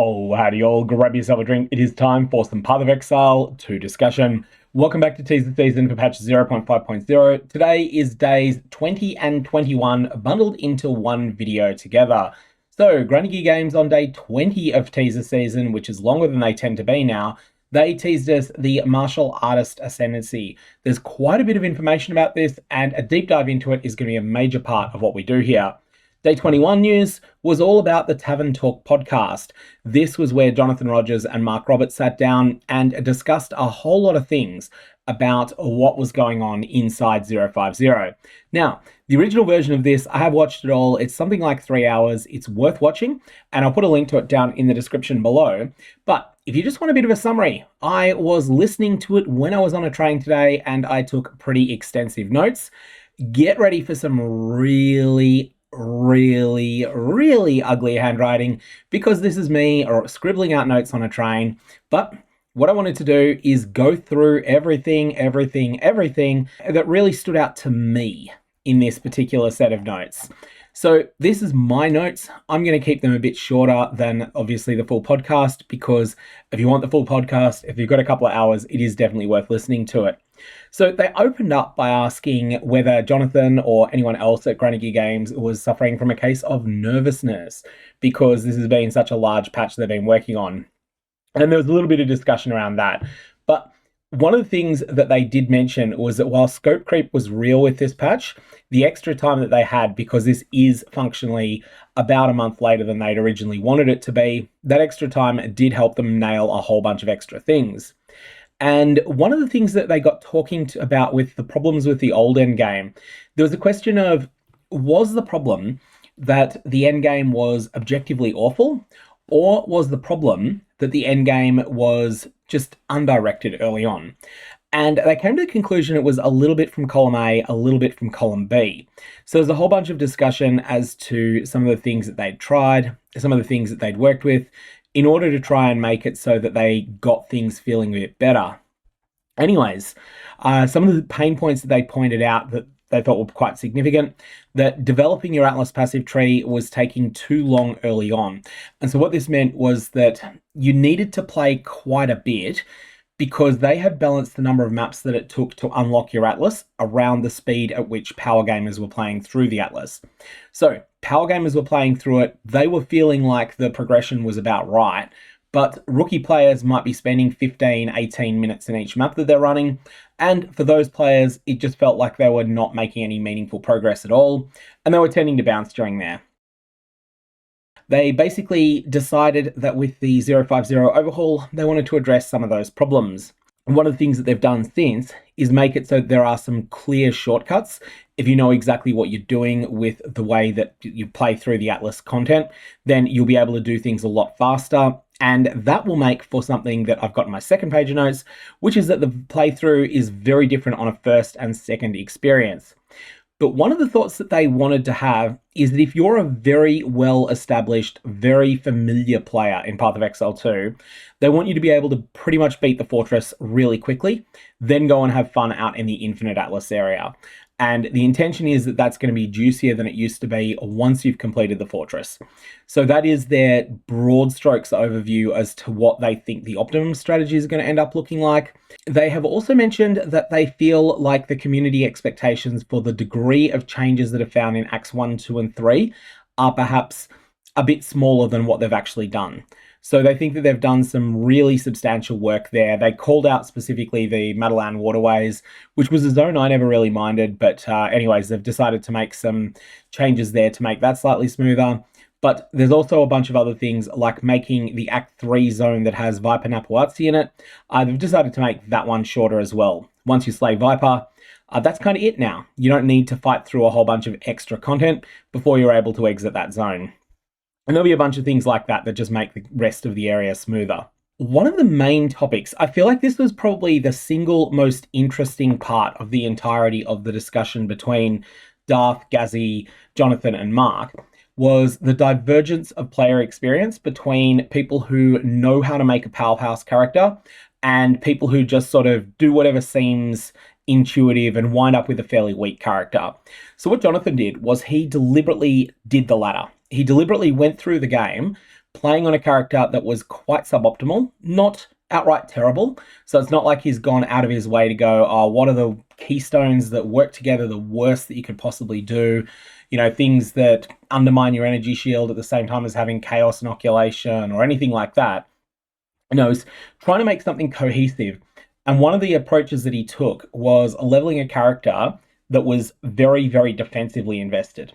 Yo, howdy y'all, grab yourself a drink. It is time for some Path of Exile 2 discussion. Welcome back to Teaser Season for patch 0.5.0. Today is days 20 and 21 bundled into one video together. So, Runic Games on day 20 of Teaser Season, which is longer than they tend to be now, they teased us the martial artist Ascendancy. There's quite a bit of information about this, and a deep dive into it is going to be a major part of what we do here. Day 21 news was all about the Tavern Talk Podcast. This was where Johnathon Rogers and Mark Roberts sat down and discussed a whole lot of things about what was going on inside 050. Now, the original version of this, I have watched it all. It's something like 3 hours. It's worth watching, and I'll put a link to it down in the description below. But if you just want a bit of a summary, I was listening to it when I was on a train today, and I took pretty extensive notes. Get ready for some really ugly handwriting, because this is me or scribbling out notes on a train. But what I wanted to do is go through everything that really stood out to me in this particular set of notes. So this is my notes. I'm going to keep them a bit shorter than obviously the full podcast, because if you want the full podcast, if you've got a couple of hours, it is definitely worth listening to it. So they opened up by asking whether Johnathon or anyone else at Runic Games was suffering from a case of nervousness, because this has been such a large patch they've been working on. And there was a little bit of discussion around that. But one of the things that they did mention was that while scope creep was real with this patch, the extra time that they had, because this is functionally about a month later than they'd originally wanted it to be, that extra time did help them nail a whole bunch of extra things. And one of the things that they got talking about with the problems with the old endgame, there was a question of, was the problem that the endgame was objectively awful, or was the problem that the endgame was just undirected early on? And they came to the conclusion it was a little bit from column A, a little bit from column B. So there's a whole bunch of discussion as to some of the things that they'd tried, some of the things that they'd worked with, in order to try and make it so that they got things feeling a bit better. Anyways, some of the pain points that they pointed out that they thought were quite significant, that developing your Atlas passive tree was taking too long early on. And so what this meant was that you needed to play quite a bit, because they had balanced the number of maps that it took to unlock your Atlas around the speed at which power gamers were playing through the Atlas. So power gamers were playing through it, they were feeling like the progression was about right, but rookie players might be spending 15, 18 minutes in each map that they're running, and for those players, it just felt like they were not making any meaningful progress at all, and they were tending to bounce during there. They basically decided that with the 050 overhaul, they wanted to address some of those problems. And one of the things that they've done since is make it so there are some clear shortcuts. If you know exactly what you're doing with the way that you play through the Atlas content, then you'll be able to do things a lot faster. And that will make for something that I've got in my second page of notes, which is that the playthrough is very different on a first and second experience. But one of the thoughts that they wanted to have is that if you're a very well-established, very familiar player in Path of Exile 2, they want you to be able to pretty much beat the fortress really quickly, then go and have fun out in the Infinite Atlas area. And the intention is that that's going to be juicier than it used to be once you've completed the fortress. So that is their broad strokes overview as to what they think the optimum strategy is going to end up looking like. They have also mentioned that they feel like the community expectations for the degree of changes that are found in Acts 1, 2, and 3 are perhaps a bit smaller than what they've actually done. So they think that they've done some really substantial work there. They called out specifically the Madeline waterways, which was a zone I never really minded. But anyways, they've decided to make some changes there to make that slightly smoother. But there's also a bunch of other things, like making the Act 3 zone that has Viper Napuazzi in it. They've decided to make that one shorter as well. Once you slay Viper, that's kind of it now. You don't need to fight through a whole bunch of extra content before you're able to exit that zone. And there'll be a bunch of things like that that just make the rest of the area smoother. One of the main topics, I feel like this was probably the single most interesting part of the entirety of the discussion between Darth, Ghazzy, Johnathon, and Mark, was the divergence of player experience between people who know how to make a powerhouse character and people who just sort of do whatever seems intuitive and wind up with a fairly weak character. So what Johnathon did was he deliberately did the latter. He deliberately went through the game playing on a character that was quite suboptimal, not outright terrible. So it's not like he's gone out of his way to go, oh, what are the keystones that work together the worst that you could possibly do? You know, things that undermine your energy shield at the same time as having chaos inoculation or anything like that. No, it's trying to make something cohesive. And one of the approaches that he took was leveling a character that was very, very defensively invested.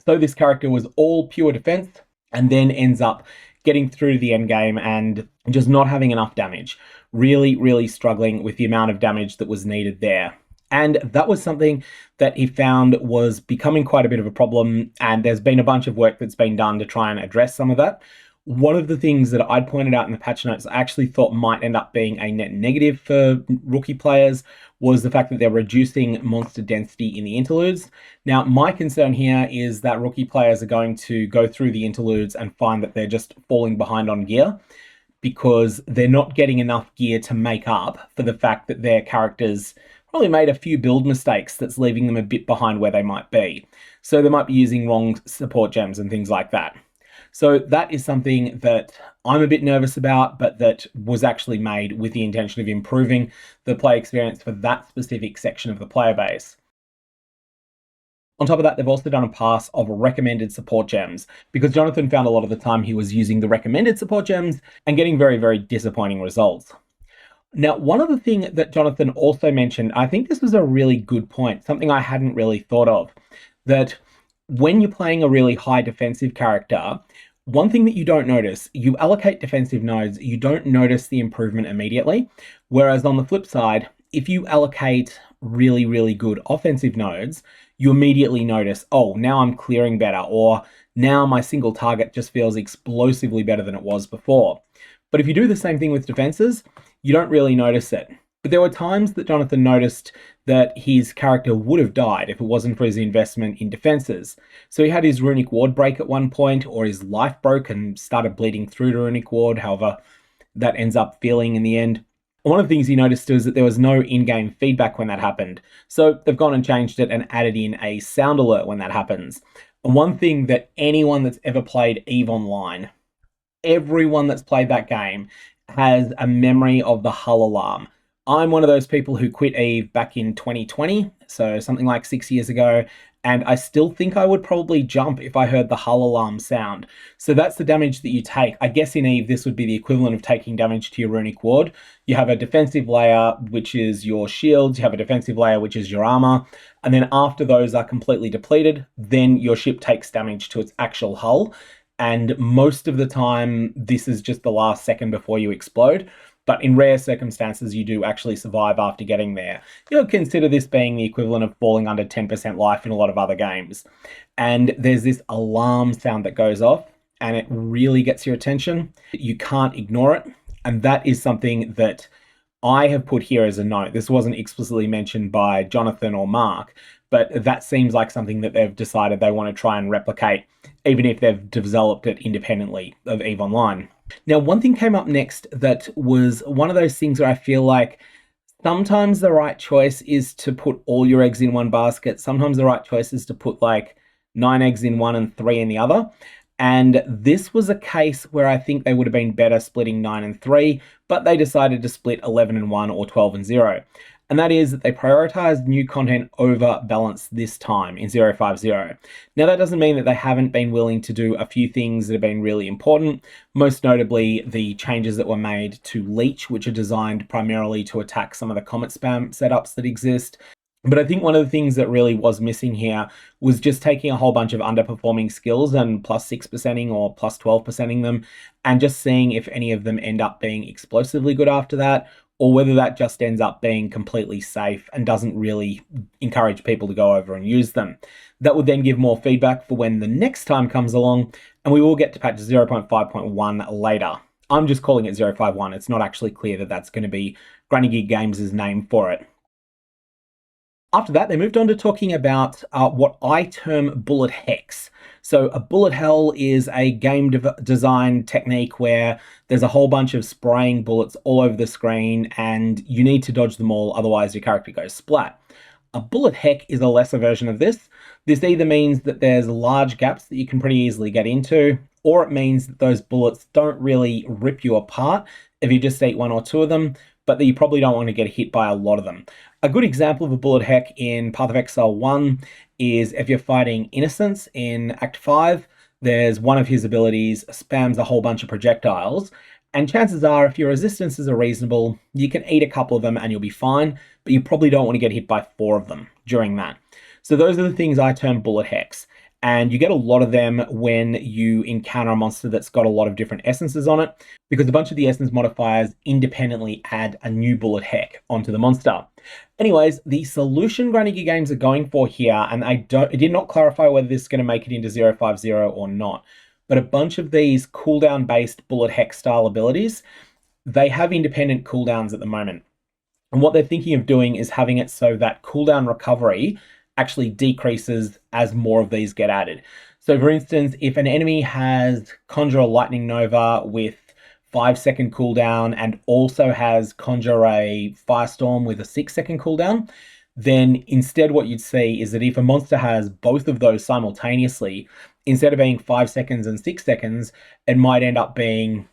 So this character was all pure defense and then ends up getting through to the end game and just not having enough damage. Really, really struggling with the amount of damage that was needed there. And that was something that he found was becoming quite a bit of a problem. And there's been a bunch of work that's been done to try and address some of that. One of the things that I'd pointed out in the patch notes I actually thought might end up being a net negative for rookie players was the fact that they're reducing monster density in the interludes. Now, my concern here is that rookie players are going to go through the interludes and find that they're just falling behind on gear because they're not getting enough gear to make up for the fact that their characters probably made a few build mistakes that's leaving them a bit behind where they might be. So they might be using wrong support gems and things like that. So that is something that I'm a bit nervous about, but that was actually made with the intention of improving the play experience for that specific section of the player base. On top of that, they've also done a pass of recommended support gems because Johnathon found a lot of the time he was using the recommended support gems and getting very, very disappointing results. Now, one other thing that Johnathon also mentioned, I think this was a really good point, something I hadn't really thought of, that when you're playing a really high defensive character, one thing that you don't notice, you allocate defensive nodes, you don't notice the improvement immediately. Whereas on the flip side, if you allocate really, really good offensive nodes, you immediately notice, oh, now I'm clearing better, or now my single target just feels explosively better than it was before. But if you do the same thing with defenses, you don't really notice it. But there were times that Johnathon noticed that his character would have died if it wasn't for his investment in defenses. So he had his Runic Ward break at one point, or his life broke and started bleeding through to Runic Ward, however that ends up feeling in the end. One of the things he noticed is that there was no in-game feedback when that happened. So they've gone and changed it and added in a sound alert when that happens. And one thing that anyone that's ever played EVE Online, everyone that's played that game has a memory of the hull alarm. I'm one of those people who quit EVE back in 2020, so something like 6 years ago, and I still think I would probably jump if I heard the hull alarm sound. So that's the damage that you take. I guess in EVE, this would be the equivalent of taking damage to your Runic Ward. You have a defensive layer, which is your shields, you have a defensive layer, which is your armor, and then after those are completely depleted, then your ship takes damage to its actual hull, and most of the time, this is just the last second before you explode. But in rare circumstances, you do actually survive after getting there. You'll consider this being the equivalent of falling under 10% life in a lot of other games. And there's this alarm sound that goes off, and it really gets your attention. You can't ignore it. And that is something that I have put here as a note. This wasn't explicitly mentioned by Johnathon or Mark, but that seems like something that they've decided they want to try and replicate, even if they've developed it independently of EVE Online. Now, one thing came up next that was one of those things where I feel like sometimes the right choice is to put all your eggs in one basket. Sometimes the right choice is to put like 9 eggs in one and 3 in the other. And this was a case where I think they would have been better splitting 9 and 3, but they decided to split 11 and 1 or 12 and 0. And that is that they prioritized new content over balance this time in 050. Now, that doesn't mean that they haven't been willing to do a few things that have been really important, most notably the changes that were made to Leech, which are designed primarily to attack some of the comet spam setups that exist. But I think one of the things that really was missing here was just taking a whole bunch of underperforming skills and plus 6%ing or plus 12%ing them and just seeing if any of them end up being explosively good after that, or whether that just ends up being completely safe and doesn't really encourage people to go over and use them. That would then give more feedback for when the next time comes along, and we will get to patch 0.5.1 later. I'm just calling it 051. It's not actually clear that that's going to be Granny Gig Games' name for it. After that, they moved on to talking about what I term bullet hex. So a bullet hell is a game design technique where there's a whole bunch of spraying bullets all over the screen and you need to dodge them all, otherwise your character goes splat. A bullet heck is a lesser version of this. This either means that there's large gaps that you can pretty easily get into, or it means that those bullets don't really rip you apart if you just eat one or two of them, but that you probably don't want to get hit by a lot of them. A good example of a bullet heck in Path of Exile 1 is if you're fighting Innocence in Act 5, there's one of his abilities spams a whole bunch of projectiles, and chances are if your resistances are reasonable, you can eat a couple of them and you'll be fine, but you probably don't want to get hit by 4 of them during that. So those are the things I term bullet hecks. And you get a lot of them when you encounter a monster that's got a lot of different essences on it, because a bunch of the essence modifiers independently add a new bullet heck onto the monster. Anyways, the solution Granny Games are going for here, and I did not clarify whether this is going to make it into 050 or not, but a bunch of these cooldown-based bullet heck style abilities, they have independent cooldowns at the moment. And what they're thinking of doing is having it so that cooldown recovery actually decreases as more of these get added. So for instance, if an enemy has Conjure a Lightning Nova with 5-second cooldown and also has Conjure a Firestorm with a 6-second cooldown, then instead what you'd see is that if a monster has both of those simultaneously, instead of being 5 seconds and 6 seconds, it might end up being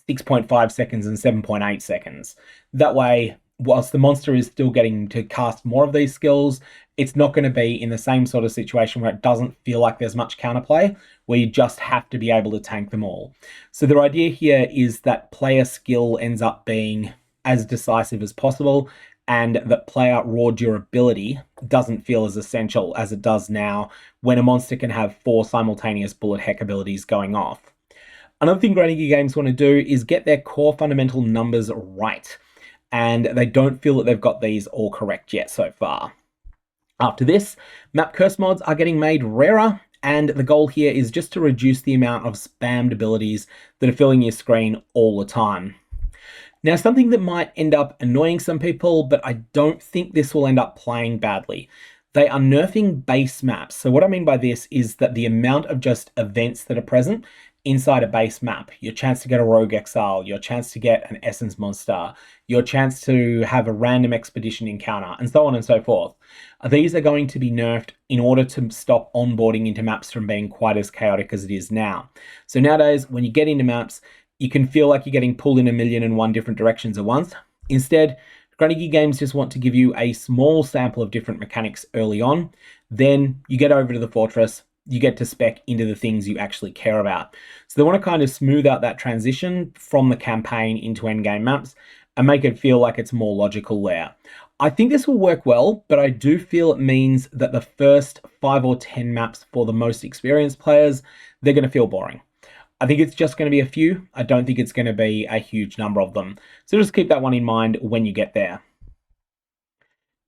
6.5 seconds and 7.8 seconds. That way, whilst the monster is still getting to cast more of these skills, it's not going to be in the same sort of situation where it doesn't feel like there's much counterplay, where you just have to be able to tank them all. So the idea here is that player skill ends up being as decisive as possible, and that player raw durability doesn't feel as essential as it does now when a monster can have 4 simultaneous bullet heck abilities going off. Another thing Granny Games want to do is get their core fundamental numbers right, and they don't feel that they've got these all correct yet so far. After this, map curse mods are getting made rarer, and the goal here is just to reduce the amount of spammed abilities that are filling your screen all the time. Now, something that might end up annoying some people, but I don't think this will end up playing badly. They are nerfing base maps. So what I mean by this is that the amount of just events that are present inside a base map, your chance to get a rogue exile, your chance to get an essence monster, your chance to have a random expedition encounter, and so on and so forth. These are going to be nerfed in order to stop onboarding into maps from being quite as chaotic as it is now. So nowadays, when you get into maps, you can feel like you're getting pulled in 1,000,001 different directions at once. Instead, Granny Games just want to give you a small sample of different mechanics early on. Then you get over to the fortress, you get to spec into the things you actually care about. So they want to kind of smooth out that transition from the campaign into endgame maps and make it feel like it's more logical there. I think this will work well, but I do feel it means that the first 5 or 10 maps for the most experienced players, they're going to feel boring. I think it's just going to be a few. I don't think it's going to be a huge number of them. So just keep that one in mind when you get there.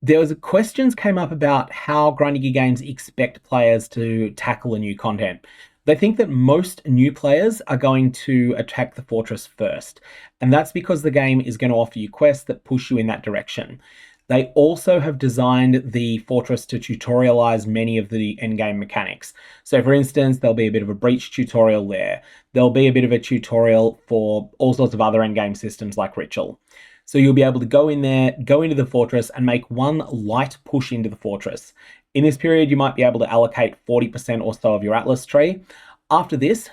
There was questions came up about how Granny Games expect players to tackle the new content. They think that most new players are going to attack the fortress first, and that's because the game is going to offer you quests that push you in that direction. They also have designed the fortress to tutorialize many of the endgame mechanics. So for instance, there'll be a bit of a breach tutorial there. There'll be a bit of a tutorial for all sorts of other endgame systems like ritual. So you'll be able to go in there, go into the fortress and make one light push into the fortress. In this period, you might be able to allocate 40% or so of your Atlas tree. After this,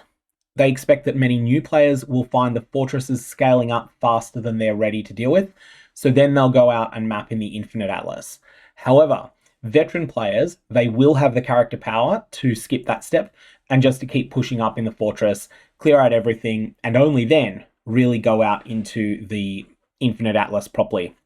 they expect that many new players will find the fortresses scaling up faster than they're ready to deal with. So then they'll go out and map in the Infinite Atlas. However, veteran players, they will have the character power to skip that step and just to keep pushing up in the fortress, clear out everything, and only then really go out into the Infinite Atlas properly.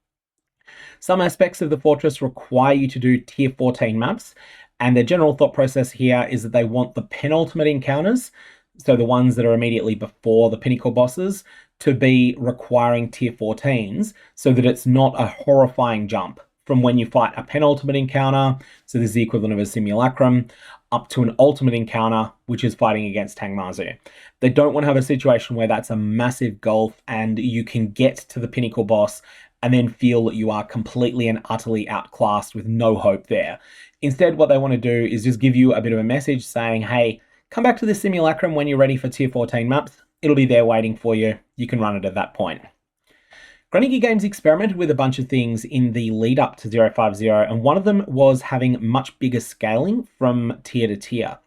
Some aspects of the fortress require you to do tier 14 maps, and their general thought process here is that they want the penultimate encounters, so the ones that are immediately before the pinnacle bosses, to be requiring tier 14s so that it's not a horrifying jump from when you fight a penultimate encounter, so this is the equivalent of a simulacrum, up to an ultimate encounter, which is fighting against Tangmazu. They don't want to have a situation where that's a massive gulf and you can get to the pinnacle boss and then feel that you are completely and utterly outclassed with no hope there. Instead, what they want to do is just give you a bit of a message saying, hey, come back to the simulacrum when you're ready for tier 14 maps. It'll be there waiting for you. You can run it at that point. Runic Games experimented with a bunch of things in the lead up to 050, and one of them was having much bigger scaling from tier to tier.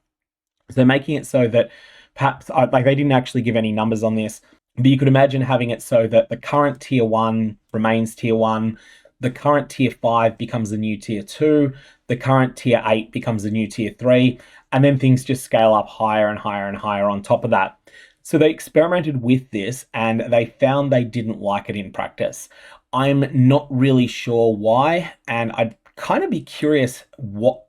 So making it so that perhaps, like, they didn't actually give any numbers on this, but you could imagine having it so that the current tier 1 remains tier 1, the current tier 5 becomes the new tier 2, the current tier 8 becomes the new tier 3, and then things just scale up higher and higher and higher on top of that. So they experimented with this and they found they didn't like it in practice. I'm not really sure why, and I'd kind of be curious what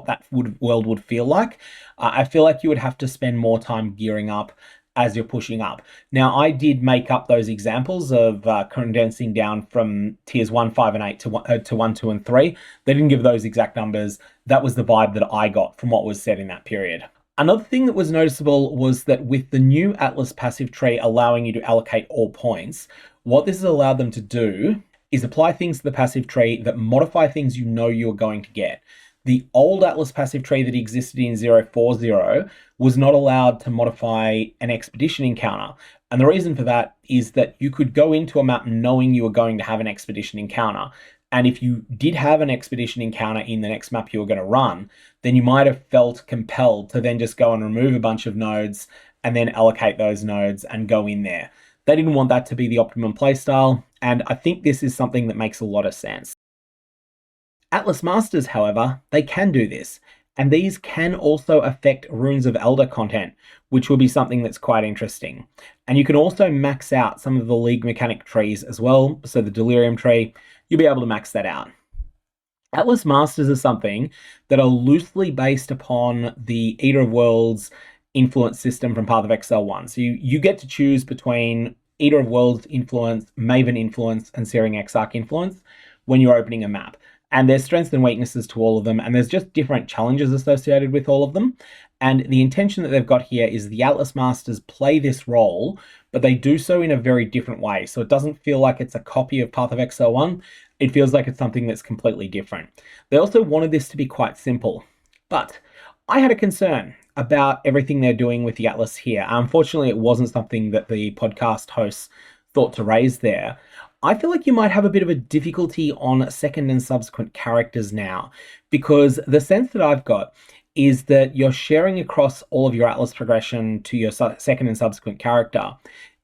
that world would feel like. I feel like you would have to spend more time gearing up as you're pushing up. Now, I did make up those examples of condensing down from tiers 1, 5, and 8 to 1, 2, and 3. They didn't give those exact numbers. That was the vibe that I got from what was said in that period. Another thing that was noticeable was that with the new Atlas passive tree allowing you to allocate all points, what this has allowed them to do is apply things to the passive tree that modify things you know you're going to get. The old Atlas passive tree that existed in 040 was not allowed to modify an expedition encounter. And the reason for that is that you could go into a map knowing you were going to have an expedition encounter. And if you did have an expedition encounter in the next map you were going to run, then you might have felt compelled to then just go and remove a bunch of nodes and then allocate those nodes and go in there. They didn't want that to be the optimum playstyle, and I think this is something that makes a lot of sense. Atlas Masters, however, they can do this, and these can also affect Runes of Elder content, which will be something that's quite interesting. And you can also max out some of the League mechanic trees as well, so the Delirium tree, you'll be able to max that out. Atlas Masters are something that are loosely based upon the Eater of Worlds influence system from Path of Exile 1. So you get to choose between Eater of Worlds influence, Maven influence, and Searing Exarch influence when you're opening a map. And there's strengths and weaknesses to all of them, and there's just different challenges associated with all of them. And the intention that they've got here is the Atlas Masters play this role, but they do so in a very different way. So it doesn't feel like it's a copy of Path of Exile 1. It feels like it's something that's completely different. They also wanted this to be quite simple, but I had a concern about everything they're doing with the Atlas here. Unfortunately, it wasn't something that the podcast hosts thought to raise there. I feel like you might have a bit of a difficulty on second and subsequent characters now, because the sense that I've got is that you're sharing across all of your Atlas progression to your second and subsequent character.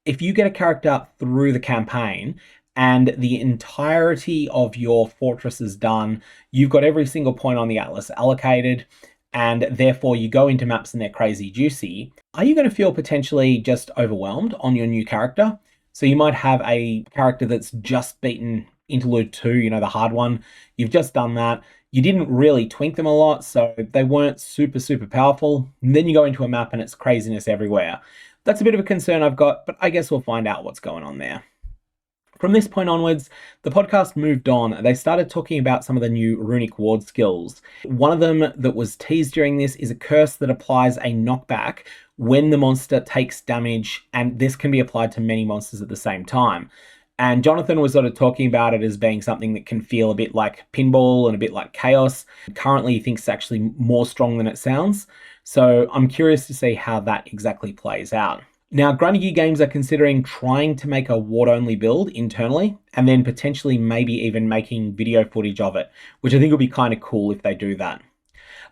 If you get a character through the campaign and the entirety of your fortress is done, you've got every single point on the Atlas allocated, and therefore you go into maps and they're crazy juicy, are you going to feel potentially just overwhelmed on your new character? So you might have a character that's just beaten Interlude 2, you know, the hard one. You've just done that. You didn't really twink them a lot, so they weren't super, super powerful. And then you go into a map and it's craziness everywhere. That's a bit of a concern I've got, but I guess we'll find out what's going on there. From this point onwards, the podcast moved on. They started talking about some of the new runic ward skills. One of them that was teased during this is a curse that applies a knockback when the monster takes damage, and this can be applied to many monsters at the same time. And Johnathon was sort of talking about it as being something that can feel a bit like pinball and a bit like chaos. Currently, he thinks it's actually more strong than it sounds. So I'm curious to see how that exactly plays out. Now, Runic Games are considering trying to make a ward-only build internally, and then potentially maybe even making video footage of it, which I think would be kind of cool if they do that.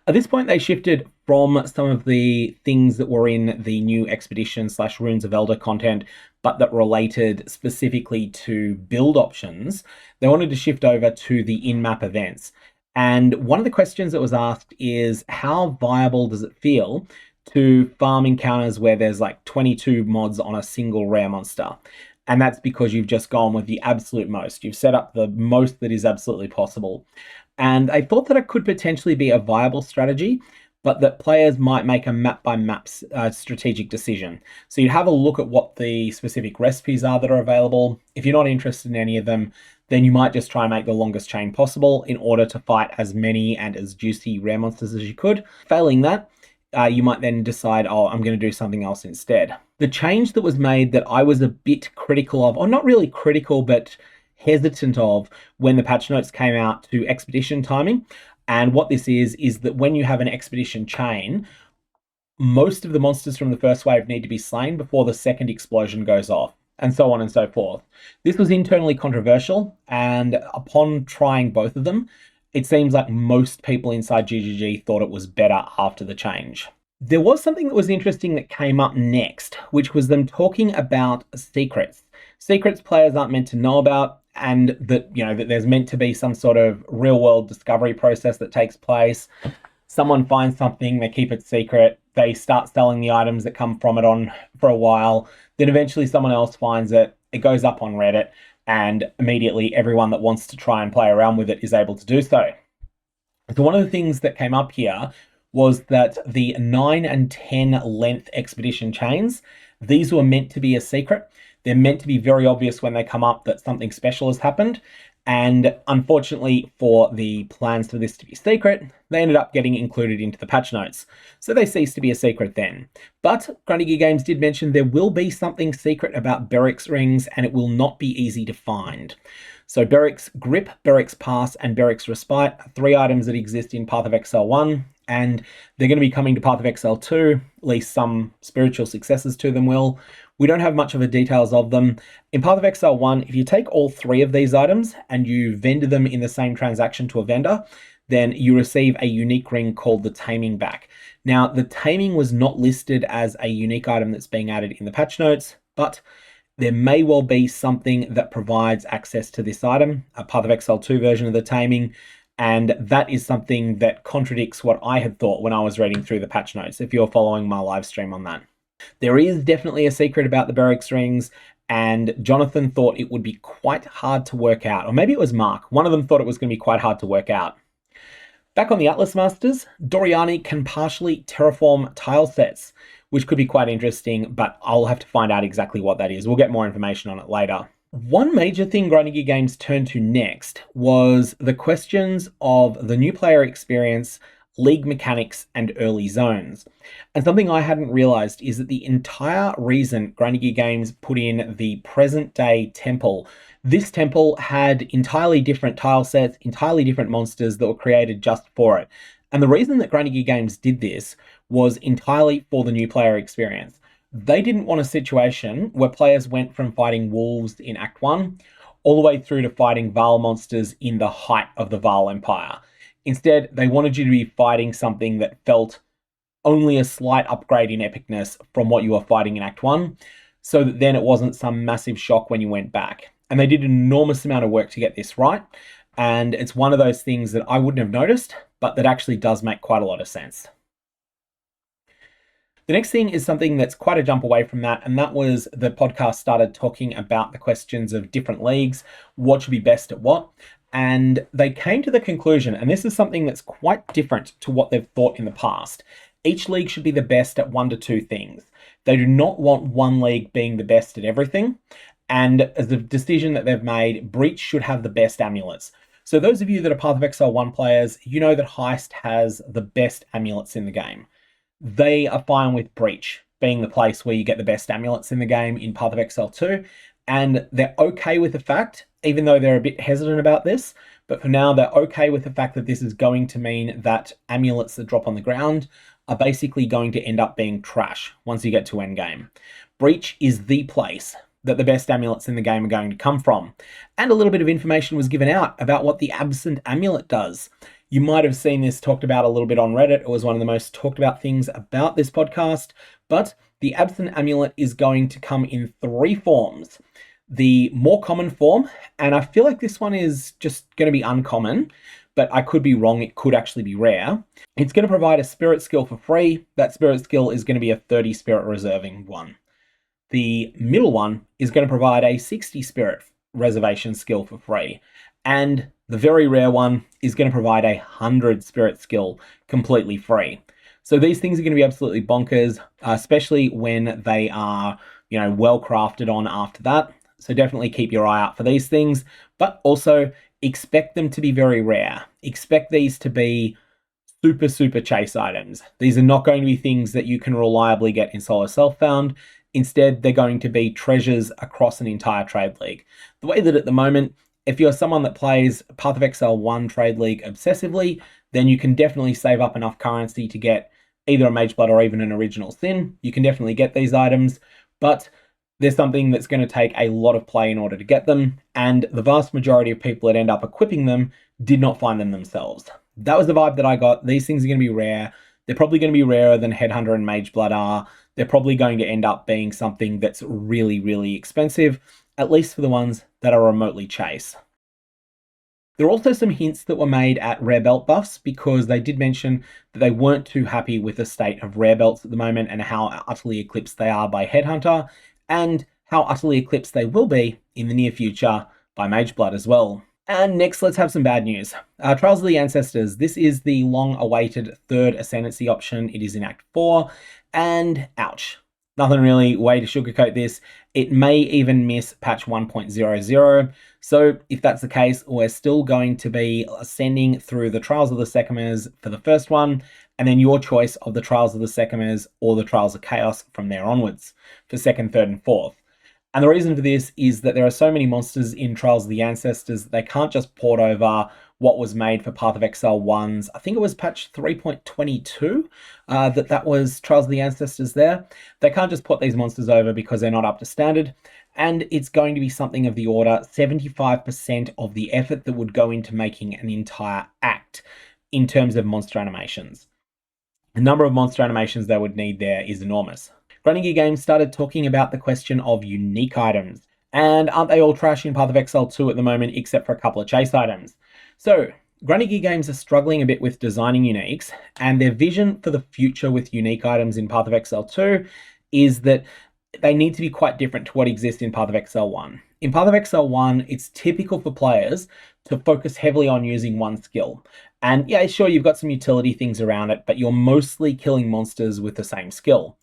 At this point, they shifted from some of the things that were in the new Expedition / Runes of Elder content, but that related specifically to build options. They wanted to shift over to the in-map events. And one of the questions that was asked is, how viable does it feel to farm encounters where there's like 22 mods on a single rare monster? And that's because you've just gone with the absolute most. You've set up the most that is absolutely possible. And I thought that it could potentially be a viable strategy, but that players might make a map-by-map strategic decision. So you'd have a look at what the specific recipes are that are available. If you're not interested in any of them, then you might just try and make the longest chain possible in order to fight as many and as juicy rare monsters as you could. Failing that, you might then decide, oh, I'm going to do something else instead. The change that was made that I was a bit critical of, or not really critical, but hesitant of when the patch notes came out to expedition timing. And what this is that when you have an expedition chain, most of the monsters from the first wave need to be slain before the second explosion goes off. and so on and so forth. This was internally controversial, and upon trying both of them, it seems like most people inside GGG thought it was better after the change. There was something that was interesting that came up next, which was them talking about secrets. Secrets players aren't meant to know about, and that, that there's meant to be some sort of real world discovery process that takes place. Someone finds something, they keep it secret, they start selling the items that come from it on for a while, then eventually someone else finds it, it goes up on Reddit, and immediately everyone that wants to try and play around with it is able to do so. So one of the things that came up here was that the 9 and 10 length expedition chains, these were meant to be a secret. They're meant to be very obvious when they come up that something special has happened. And unfortunately for the plans for this to be secret, they ended up getting included into the patch notes. So they ceased to be a secret then. But Grinding Games did mention there will be something secret about Beric's rings, and it will not be easy to find. So Beric's Grip, Beric's Pass, and Beric's Respite are 3 items that exist in Path of Exile 1, and they're going to be coming to Path of Exile 2, at least some spiritual successors to them will. We don't have much of the details of them. In Path of Exile 1, if you take all 3 of these items and you vendor them in the same transaction to a vendor, then you receive a unique ring called the Taming back. Now, the Taming was not listed as a unique item that's being added in the patch notes, but there may well be something that provides access to this item, a Path of Exile 2 version of the Taming, and that is something that contradicts what I had thought when I was reading through the patch notes, if you're following my live stream on that. There is definitely a secret about the Beric's rings, and Johnathon thought it would be quite hard to work out, or maybe it was Mark. One of them thought it was going to be quite hard to work out. Back on the Atlas Masters, Doriani can partially terraform tile sets, which could be quite interesting, but I'll have to find out exactly what that is. We'll get more information on it later. One major thing Grinding Games turned to next was the questions of the new player experience, league mechanics, and early zones. And something I hadn't realized is that the entire reason Grinding Games put in the present day temple, this temple had entirely different tile sets, entirely different monsters that were created just for it. And the reason that Grinding Games did this was entirely for the new player experience. They didn't want a situation where players went from fighting wolves in Act 1 all the way through to fighting Vaal monsters in the height of the Vaal Empire. Instead, they wanted you to be fighting something that felt only a slight upgrade in epicness from what you were fighting in Act 1, so that then it wasn't some massive shock when you went back. And they did an enormous amount of work to get this right, and it's one of those things that I wouldn't have noticed, but that actually does make quite a lot of sense. The next thing is something that's quite a jump away from that, and that was the podcast started talking about the questions of different leagues, what should be best at what, and they came to the conclusion, and this is something that's quite different to what they've thought in the past. Each league should be the best at 1 to 2 things. They do not want one league being the best at everything, and as a decision that they've made, Breach should have the best amulets. So those of you that are Path of Exile 1 players, you know that Heist has the best amulets in the game. They are fine with Breach being the place where you get the best amulets in the game in Path of Exile 2, and they're okay with the fact, even though they're a bit hesitant about this, but for now they're okay with the fact that this is going to mean that amulets that drop on the ground are basically going to end up being trash once you get to endgame. Breach is the place that the best amulets in the game are going to come from, and a little bit of information was given out about what the Absent Amulet does. You might have seen this talked about a little bit on Reddit. It was one of the most talked about things about this podcast, but the Absent Amulet is going to come in 3 forms. The more common form, and I feel like this one is just going to be uncommon, but I could be wrong, it could actually be rare. It's going to provide a spirit skill for free. That spirit skill is going to be a 30 spirit reserving one. The middle one is going to provide a 60 spirit reservation skill for free. And the very rare one is going to provide a 100 spirit skill completely free. So these things are going to be absolutely bonkers, especially when they are, well crafted on after that. So definitely keep your eye out for these things, but also expect them to be very rare. Expect these to be super, super chase items. These are not going to be things that you can reliably get in solo self-found. Instead, they're going to be treasures across an entire trade league. The way that at the moment, if you're someone that plays Path of Exile 1 trade league obsessively, then you can definitely save up enough currency to get either a Mage Blood or even an Original Sin. You can definitely get these items, but They're something that's going to take a lot of play in order to get them, and the vast majority of people that end up equipping them did not find them themselves. That was the vibe that I got. These things are going to be rare. They're probably going to be rarer than Headhunter and Mageblood are. They're probably going to end up being something that's really, really expensive, at least for the ones that are remotely chase. There are also some hints that were made at rare belt buffs, because they did mention that they weren't too happy with the state of rare belts at the moment and how utterly eclipsed they are by Headhunter, and how utterly eclipsed they will be in the near future by Mageblood as well. And next, let's have some bad news. Trials of the Ancestors. This is the long-awaited third Ascendancy option. It is in Act 4, and ouch. Nothing really way to sugarcoat this. It may even miss patch 1.00. So if that's the case, we're still going to be ascending through the Trials of the Secomers for the first one, and then your choice of the Trials of the Secomers or the Trials of Chaos from there onwards for second, third, and fourth. And the reason for this is that there are so many monsters in Trials of the Ancestors that they can't just port over what was made for Path of Exile 1's, I think it was patch 3.22, that was Trials of the Ancestors there. They can't just port these monsters over because they're not up to standard, and it's going to be something of the order 75% of the effort that would go into making an entire act in terms of monster animations. The number of monster animations they would need there is enormous. Runic Games started talking about the question of unique items. And aren't they all trash in Path of Exile 2 at the moment, except for a couple of chase items? So, Runic Games are struggling a bit with designing uniques, and their vision for the future with unique items in Path of Exile 2 is that they need to be quite different to what exists in Path of Exile 1. In Path of Exile 1, it's typical for players to focus heavily on using one skill. And yeah, sure, you've got some utility things around it, but you're mostly killing monsters with the same skill.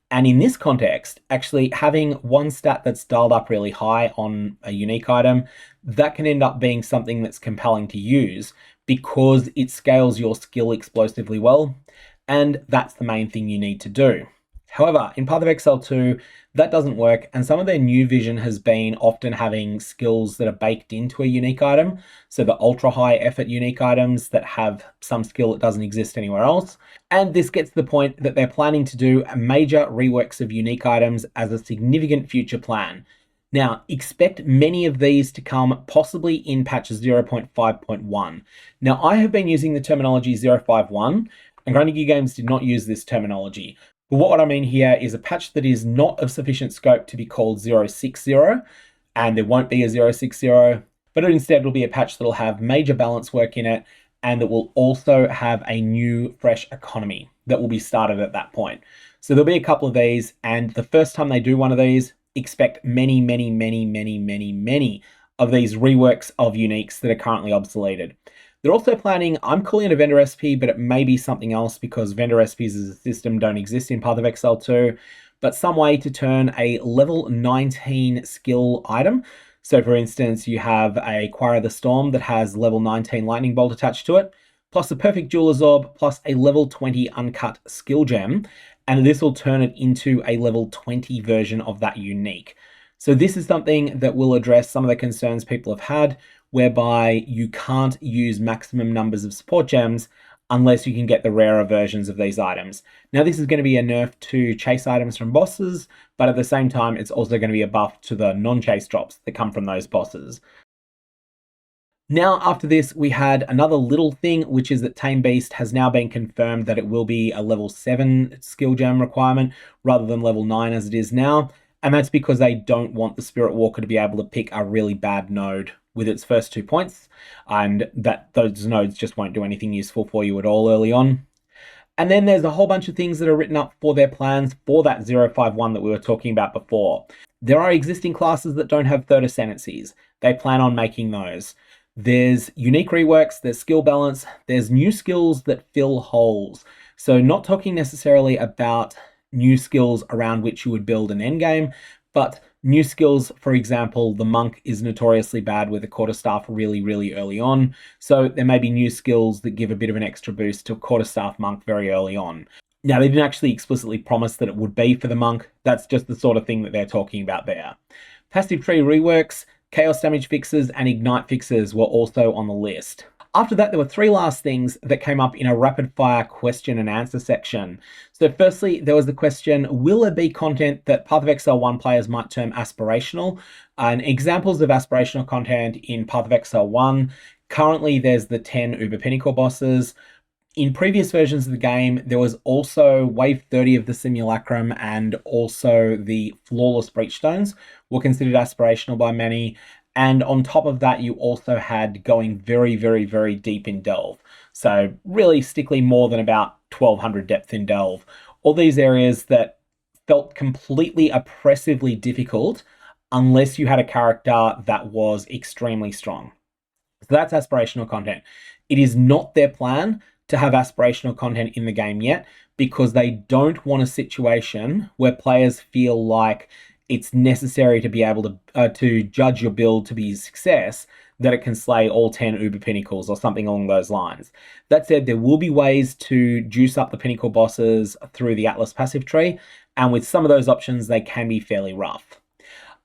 And in this context, actually having one stat that's dialed up really high on a unique item, that can end up being something that's compelling to use because it scales your skill explosively well, and that's the main thing you need to do. However, in Path of Exile 2, that doesn't work, and some of their new vision has been often having skills that are baked into a unique item, so the ultra high effort unique items that have some skill that doesn't exist anywhere else. And this gets to the point that they're planning to do major reworks of unique items as a significant future plan. Now, expect many of these to come possibly in patch 0.5.1. Now, I have been using the terminology 051, and Runic Games did not use this terminology. But what I mean here is a patch that is not of sufficient scope to be called 060, and there won't be a 060, but instead will be a patch that will have major balance work in it, and that will also have a new, fresh economy that will be started at that point. So there'll be a couple of these, and the first time they do one of these, expect many, many, many, many, many, many of these reworks of uniques that are currently obsoleted. They're also planning, I'm calling it a vendor SP, but it may be something else because vendor SPs as a system don't exist in Path of Exile 2, but some way to turn a level 19 skill item. So for instance, you have a Choir of the Storm that has level 19 lightning bolt attached to it, plus a perfect Jeweler's Orb, plus a level 20 uncut skill gem, and this will turn it into a level 20 version of that unique. So this is something that will address some of the concerns people have had, whereby you can't use maximum numbers of support gems unless you can get the rarer versions of these items. Now, this is going to be a nerf to chase items from bosses, but at the same time, it's also going to be a buff to the non-chase drops that come from those bosses. Now, after this, we had another little thing, which is that Tame Beast has now been confirmed that it will be a level 7 skill gem requirement rather than level 9 as it is now. And that's because they don't want the Spirit Walker to be able to pick a really bad node with its first 2 points, and that those nodes just won't do anything useful for you at all early on. And then there's a whole bunch of things that are written up for their plans for that 051 that we were talking about before. There are existing classes that don't have third ascendancies. They plan on making those. There's unique reworks, there's skill balance, there's new skills that fill holes. So not talking necessarily about new skills around which you would build an endgame, but new skills. For example, the monk is notoriously bad with a quarterstaff really, really early on. So there may be new skills that give a bit of an extra boost to a quarterstaff monk very early on. Now, they didn't actually explicitly promise that it would be for the monk. That's just the sort of thing that they're talking about there. Passive tree reworks, chaos damage fixes, and ignite fixes were also on the list. After that, there were three last things that came up in a rapid fire question and answer section. So firstly, there was the question, will there be content that Path of Exile 1 players might term aspirational? And examples of aspirational content in Path of Exile 1, currently there's the 10 Uber Pinnacle bosses. In previous versions of the game, there was also Wave 30 of the Simulacrum, and also the Flawless Breachstones were considered aspirational by many. And on top of that, you also had going very, very, very deep in Delve. So realistically, more than about 1200 depth in Delve. All these areas that felt completely oppressively difficult unless you had a character that was extremely strong. So that's aspirational content. It is not their plan to have aspirational content in the game yet, because they don't want a situation where players feel like it's necessary to be able to judge your build to be a success, that it can slay all 10 Uber Pinnacles or something along those lines. That said, there will be ways to juice up the Pinnacle bosses through the Atlas passive tree, and with some of those options, they can be fairly rough.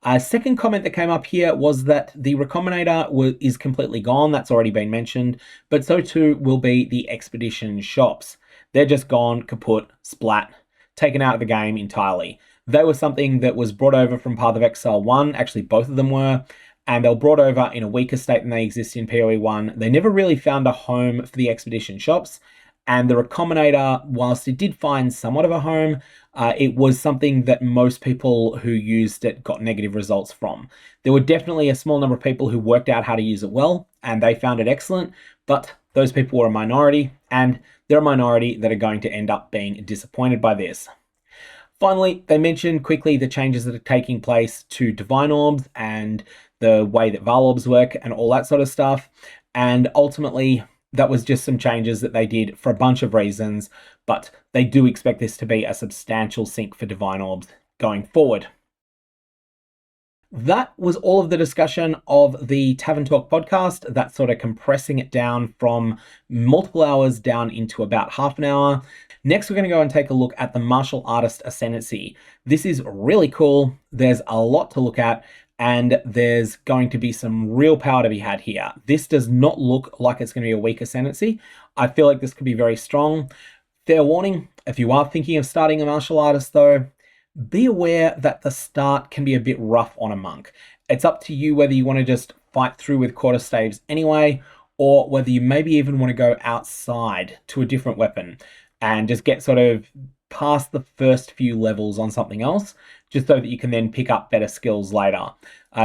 A second comment that came up here was that the Recombinator is completely gone. That's already been mentioned, but so too will be the Expedition shops. They're just gone, kaput, splat, taken out of the game entirely. They were something that was brought over from Path of Exile 1, actually both of them were, and they were brought over in a weaker state than they exist in PoE 1. They never really found a home for the Expedition shops, and the Recombinator, whilst it did find somewhat of a home, it was something that most people who used it got negative results from. There were definitely a small number of people who worked out how to use it well, and they found it excellent, but those people were a minority, and they're a minority that are going to end up being disappointed by this. Finally, they mentioned quickly the changes that are taking place to Divine Orbs and the way that Val Orbs work and all that sort of stuff. And ultimately, that was just some changes that they did for a bunch of reasons, but they do expect this to be a substantial sync for Divine Orbs going forward. That was all of the discussion of the Tavern Talk podcast. That's sort of compressing it down from multiple hours down into about half an hour. Next, we're going to go and take a look at the Martial Artist Ascendancy. This is really cool. There's a lot to look at, and there's going to be some real power to be had here. This does not look like it's going to be a weak Ascendancy. I feel like this could be very strong. Fair warning, if you are thinking of starting a Martial Artist though, be aware that the start can be a bit rough on a monk. It's up to you whether you want to just fight through with quarterstaves anyway, or whether you maybe even want to go outside to a different weapon and just get sort of past the first few levels on something else, just so that you can then pick up better skills later.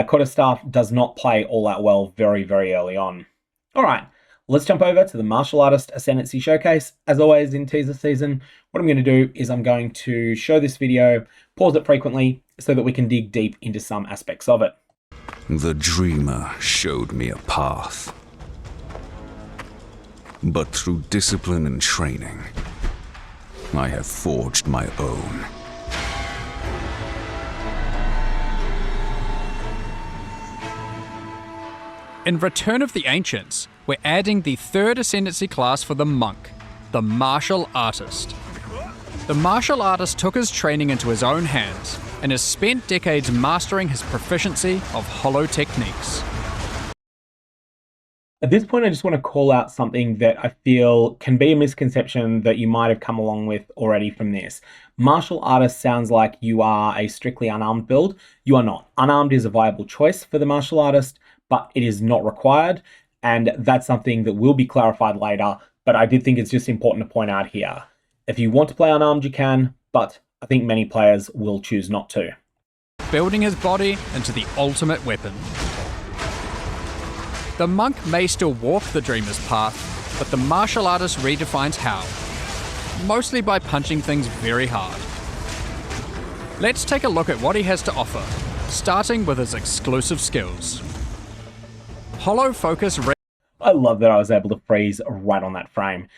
Quarterstaff does not play all that well very, very early on. All right, let's jump over to the Martial Artist Ascendancy Showcase. As always in teaser season, what I'm going to do is I'm going to show this video, pause it frequently, so that we can dig deep into some aspects of it. The dreamer showed me a path. But through discipline and training, I have forged my own. In Return of the Ancients, we're adding the third Ascendancy class for the Monk, the Martial Artist. The Martial Artist took his training into his own hands and has spent decades mastering his proficiency of hollow techniques. At this point, I just want to call out something that I feel can be a misconception that you might have come along with already from this. Martial Artist sounds like you are a strictly unarmed build. You are not. Unarmed is a viable choice for the Martial Artist, but it is not required, and that's something that will be clarified later, but I did think it's just important to point out here. If you want to play unarmed, you can, but I think many players will choose not to. Building his body into the ultimate weapon. The Monk may still walk the Dreamer's path, but the Martial Artist redefines how. Mostly by punching things very hard. Let's take a look at what he has to offer, starting with his exclusive skills. Hollow Focus. I love that I was able to freeze right on that frame.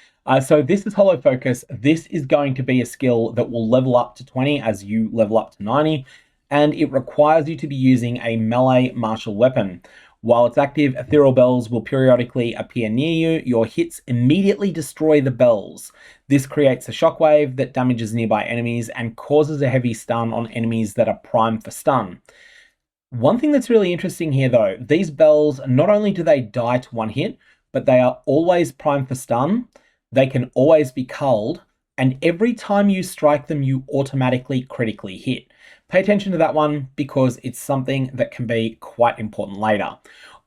So this is Hollow Focus. This is going to be a skill that will level up to 20 as you level up to 90, and it requires you to be using a melee martial weapon. While it's active, ethereal bells will periodically appear near you. Your hits immediately destroy the bells. This creates a shockwave that damages nearby enemies and causes a heavy stun on enemies that are primed for stun. One thing that's really interesting here though, these bells, not only do they die to one hit, but they are always primed for stun. They can always be culled, and every time you strike them, you automatically critically hit. Pay attention to that one because it's something that can be quite important later.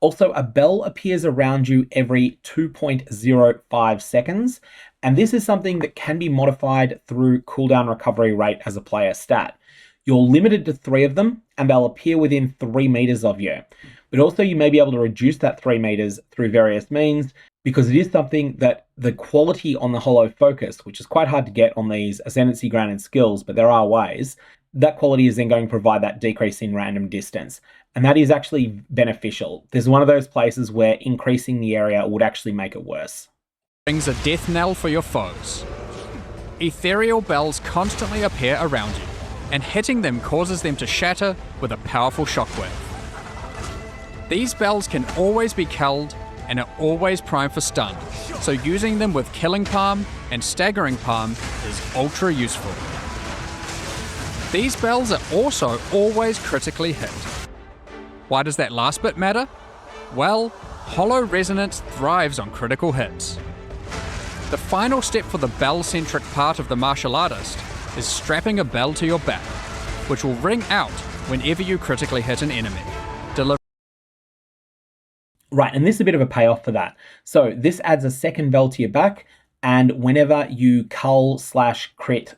Also, a bell appears around you every 2.05 seconds, and this is something that can be modified through cooldown recovery rate as a player stat. You're limited to 3 of them, and they'll appear within 3 meters of you. But also you may be able to reduce that 3 meters through various means, because it is something that the quality on the Holo Focus, which is quite hard to get on these Ascendancy granted skills, but there are ways, that quality is then going to provide that decrease in random distance. And that is actually beneficial. There's one of those places where increasing the area would actually make it worse. Rings a death knell for your foes. Ethereal bells constantly appear around you, and hitting them causes them to shatter with a powerful shockwave. These bells can always be culled and are always primed for stun, so using them with Killing Palm and Staggering Palm is ultra useful. These bells are also always critically hit. Why does that last bit matter? Well, Holo Resonance thrives on critical hits. The final step for the bell-centric part of the martial artist is strapping a bell to your back, which will ring out whenever you critically hit an enemy. Right, and this is a bit of a payoff for that. So this adds a second bell to your back, and whenever you cull / crit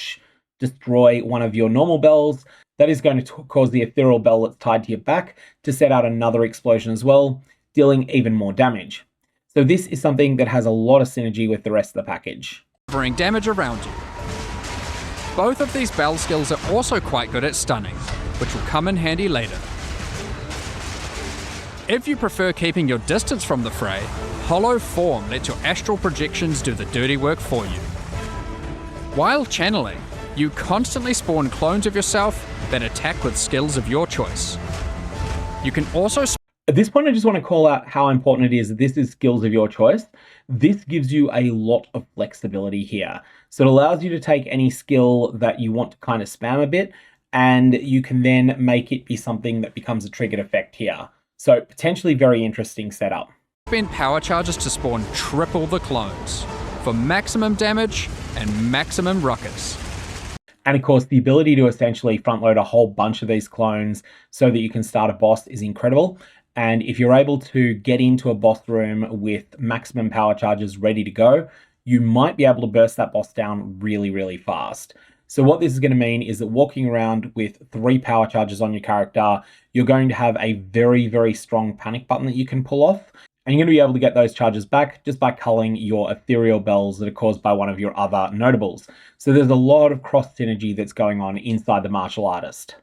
/ destroy one of your normal bells, that is going to cause the ethereal bell that's tied to your back to set out another explosion as well, dealing even more damage. So this is something that has a lot of synergy with the rest of the package. Delivering damage around you. Both of these bell skills are also quite good at stunning, which will come in handy later. If you prefer keeping your distance from the fray, Holo Form lets your astral projections do the dirty work for you. While channeling, you constantly spawn clones of yourself that attack with skills of your choice. You can also... At this point, I just want to call out how important it is that this is skills of your choice. This gives you a lot of flexibility here. So it allows you to take any skill that you want to kind of spam a bit, and you can then make it be something that becomes a triggered effect here. So potentially very interesting setup. Spend power charges to spawn triple the clones for maximum damage and maximum ruckus. And of course, the ability to essentially front load a whole bunch of these clones so that you can start a boss is incredible. And if you're able to get into a boss room with maximum power charges ready to go, you might be able to burst that boss down really, really fast. So what this is going to mean is that walking around with 3 power charges on your character, you're going to have a very, very strong panic button that you can pull off. And you're going to be able to get those charges back just by culling your ethereal bells that are caused by one of your other notables. So there's a lot of cross synergy that's going on inside the martial artist.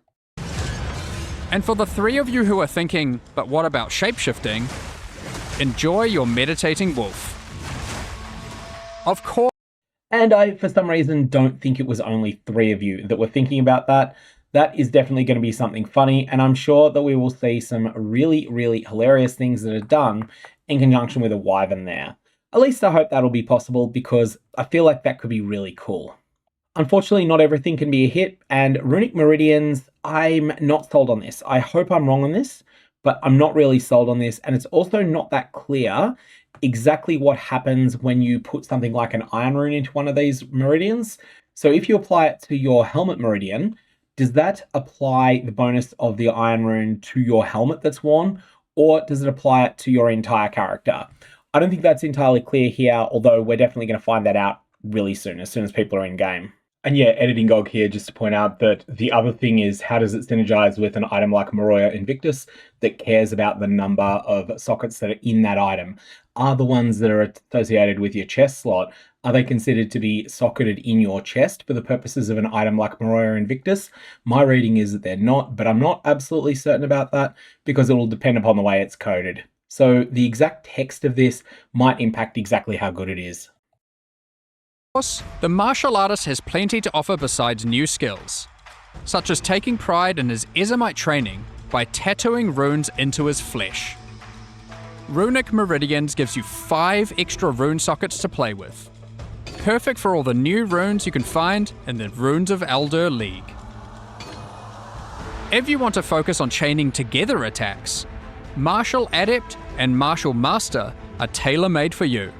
And for the 3 of you who are thinking, but what about shapeshifting? Enjoy your meditating wolf. Of course. And I, for some reason, don't think it was only 3 of you that were thinking about that. That is definitely going to be something funny, and I'm sure that we will see some really, really hilarious things that are done in conjunction with a wyvern there. At least I hope that'll be possible, because I feel like that could be really cool. Unfortunately, not everything can be a hit, and Runic Meridians, I'm not sold on this. I hope I'm wrong on this, but I'm not really sold on this, and it's also not that clear exactly what happens when you put something like an iron rune into one of these meridians. So if you apply it to your helmet meridian, does that apply the bonus of the iron rune to your helmet that's worn, or does it apply it to your entire character? I don't think that's entirely clear here, although we're definitely going to find that out really soon as people are in game. And yeah, editing Gog here just to point out that the other thing is, how does it synergize with an item like Moroya Invictus that cares about the number of sockets that are in that item? Are the ones that are associated with your chest slot, are they considered to be socketed in your chest for the purposes of an item like Moroya Invictus? My reading is that they're not, but I'm not absolutely certain about that because it will depend upon the way it's coded. So the exact text of this might impact exactly how good it is. Of course, the martial artist has plenty to offer besides new skills, such as taking pride in his Ezomite training by tattooing runes into his flesh. Runic Meridians gives you 5 extra rune sockets to play with. Perfect for all the new runes you can find in the Runes of Elder League. If you want to focus on chaining together attacks, Martial Adept and Martial Master are tailor-made for you.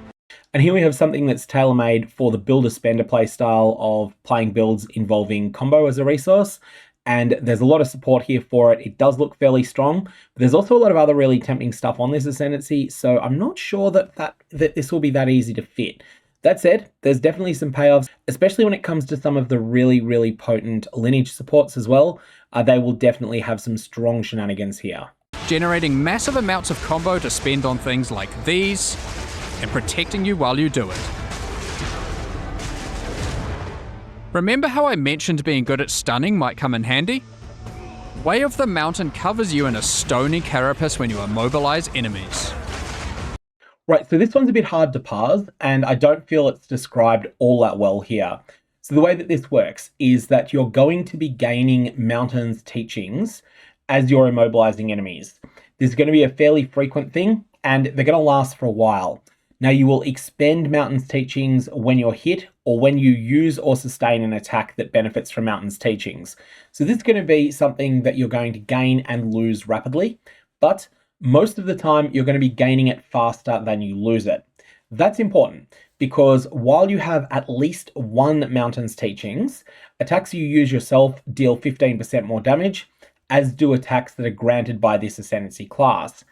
And here we have something that's tailor-made for the builder-spender playstyle of playing builds involving combo as a resource. And there's a lot of support here for it. It does look fairly strong, but there's also a lot of other really tempting stuff on this Ascendancy, so I'm not sure that this will be that easy to fit. That said, there's definitely some payoffs, especially when it comes to some of the really, really potent lineage supports as well. They will definitely have some strong shenanigans here. Generating massive amounts of combo to spend on things like these, and protecting you while you do it. Remember how I mentioned being good at stunning might come in handy? Way of the Mountain covers you in a stony carapace when you immobilize enemies. Right, so this one's a bit hard to parse, and I don't feel it's described all that well here. So the way that this works is that you're going to be gaining Mountain's teachings as you're immobilizing enemies. This is going to be a fairly frequent thing, and they're going to last for a while. Now, you will expend Mountain's teachings when you're hit or when you use or sustain an attack that benefits from Mountain's teachings. So this is going to be something that you're going to gain and lose rapidly, but most of the time you're going to be gaining it faster than you lose it. That's important because while you have at least one Mountain's teachings, attacks you use yourself deal 15% more damage, as do attacks that are granted by this Ascendancy class.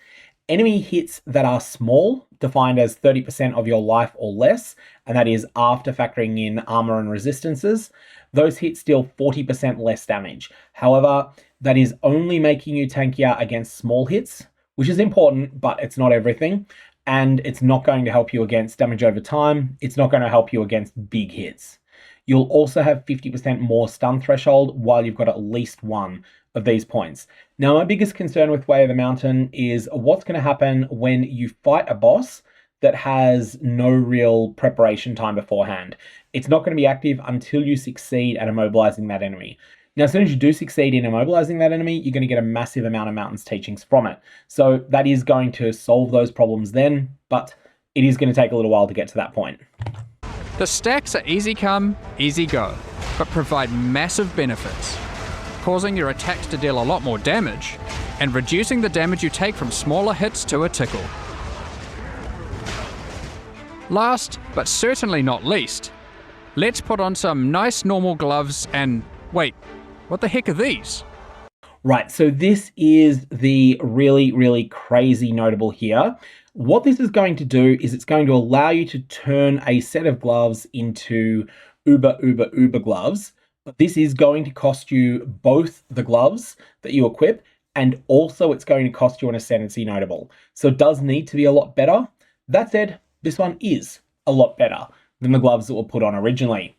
Enemy hits that are small, defined as 30% of your life or less, and that is after factoring in armor and resistances, those hits deal 40% less damage. However, that is only making you tankier against small hits, which is important, but it's not everything, and it's not going to help you against damage over time. It's not going to help you against big hits. You'll also have 50% more stun threshold while you've got at least one of these points. Now, my biggest concern with Way of the Mountain is what's going to happen when you fight a boss that has no real preparation time beforehand. It's not going to be active until you succeed at immobilizing that enemy. Now, as soon as you do succeed in immobilizing that enemy, you're going to get a massive amount of Mountain's teachings from it. So that is going to solve those problems then, but it is going to take a little while to get to that point. The stacks are easy come, easy go, but provide massive benefits, causing your attacks to deal a lot more damage, and reducing the damage you take from smaller hits to a tickle. Last, but certainly not least, let's put on some nice normal gloves and... wait, what the heck are these? Right, so this is the really, really crazy notable here. What this is going to do is it's going to allow you to turn a set of gloves into uber gloves. But this is going to cost you both the gloves that you equip, and also it's going to cost you an Ascendancy notable. So it does need to be a lot better. That said, this one is a lot better than the gloves that were put on originally.